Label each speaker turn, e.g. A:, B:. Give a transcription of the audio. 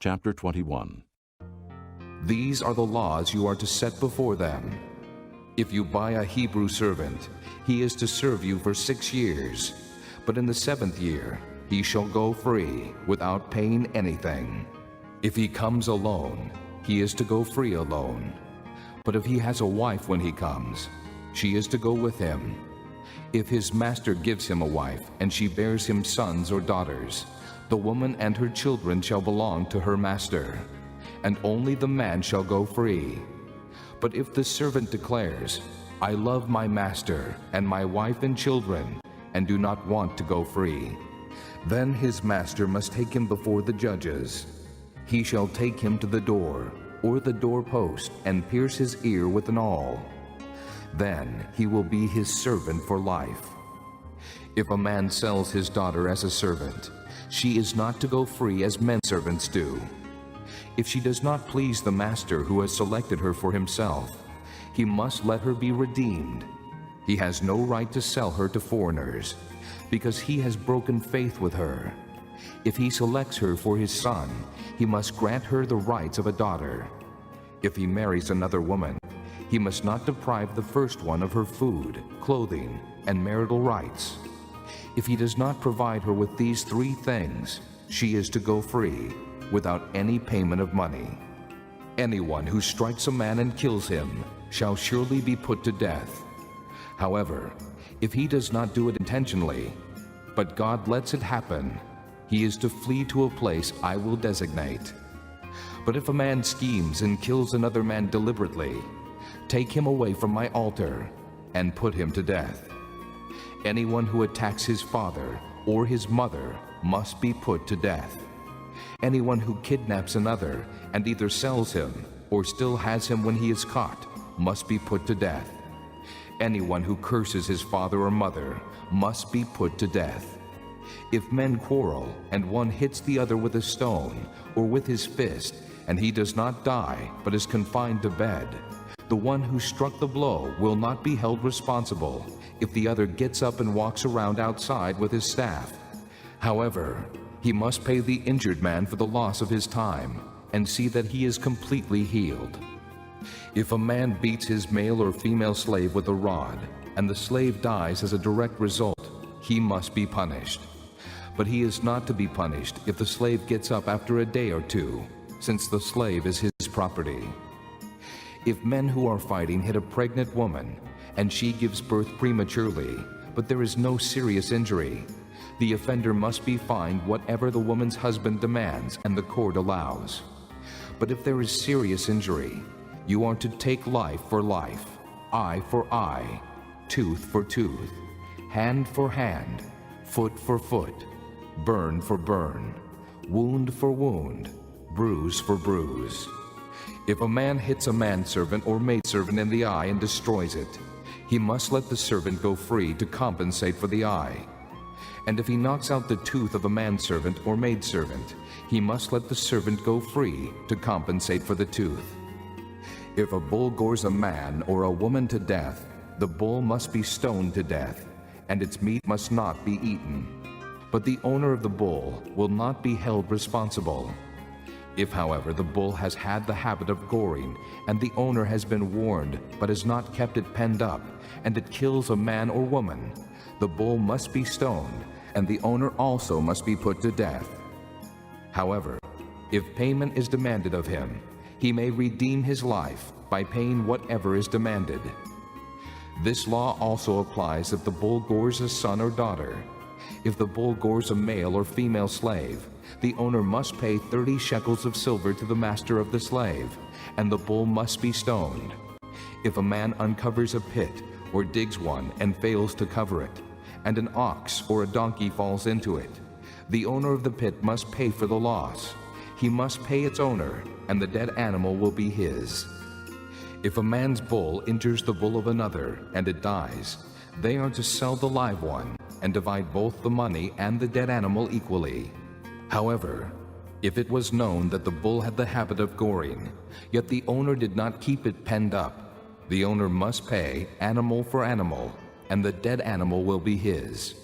A: Chapter 21.
B: These are the laws you are to set before them. If you buy a Hebrew servant, he is to serve you for 6 years. But in the 7th year, he shall go free, without paying anything. If he comes alone, he is to go free alone. But if he has a wife when he comes, she is to go with him. If his master gives him a wife, and she bears him sons or daughters, the woman and her children shall belong to her master, and only the man shall go free. But if the servant declares, I love my master and my wife and children, and do not want to go free, then his master must take him before the judges. He shall take him to the door, or the doorpost, and pierce his ear with an awl. Then he will be his servant for life. If a man sells his daughter as a servant, she is not to go free as men servants do. If she does not please the master who has selected her for himself, he must let her be redeemed. He has no right to sell her to foreigners, because he has broken faith with her. If he selects her for his son, he must grant her the rights of a daughter. If he marries another woman, he must not deprive the first one of her food, clothing, and marital rights. If he does not provide her with these 3 things, she is to go free, without any payment of money. Anyone who strikes a man and kills him shall surely be put to death. However, if he does not do it intentionally, but God lets it happen, he is to flee to a place I will designate. But if a man schemes and kills another man deliberately, take him away from my altar and put him to death. Anyone who attacks his father or his mother must be put to death. Anyone who kidnaps another and either sells him or still has him when he is caught must be put to death. Anyone who curses his father or mother must be put to death. If men quarrel and one hits the other with a stone or with his fist, and he does not die but is confined to bed, the one who struck the blow will not be held responsible if the other gets up and walks around outside with his staff. However, he must pay the injured man for the loss of his time and see that he is completely healed. If a man beats his male or female slave with a rod, and the slave dies as a direct result, he must be punished. But he is not to be punished if the slave gets up after a day or 2, since the slave is his property. If men who are fighting hit a pregnant woman, and she gives birth prematurely, but there is no serious injury, the offender must be fined whatever the woman's husband demands and the court allows. But if there is serious injury, you are to take life for life, eye for eye, tooth for tooth, hand for hand, foot for foot, burn for burn, wound for wound, bruise for bruise. If a man hits a manservant or maidservant in the eye and destroys it, he must let the servant go free to compensate for the eye. And if he knocks out the tooth of a manservant or maidservant, he must let the servant go free to compensate for the tooth. If a bull gores a man or a woman to death, the bull must be stoned to death, and its meat must not be eaten. But the owner of the bull will not be held responsible. If, however, the bull has had the habit of goring, and the owner has been warned but has not kept it penned up, and it kills a man or woman, the bull must be stoned, and the owner also must be put to death. However, if payment is demanded of him, he may redeem his life by paying whatever is demanded. This law also applies if the bull gores a son or daughter. If the bull gores a male or female slave, the owner must pay 30 shekels of silver to the master of the slave, and the bull must be stoned. If a man uncovers a pit or digs one and fails to cover it, and an ox or a donkey falls into it, the owner of the pit must pay for the loss. He must pay its owner, and the dead animal will be his. If a man's bull injures the bull of another and it dies, they are to sell the live one and divide both the money and the dead animal equally. However, if it was known that the bull had the habit of goring, yet the owner did not keep it penned up, the owner must pay animal for animal, and the dead animal will be his.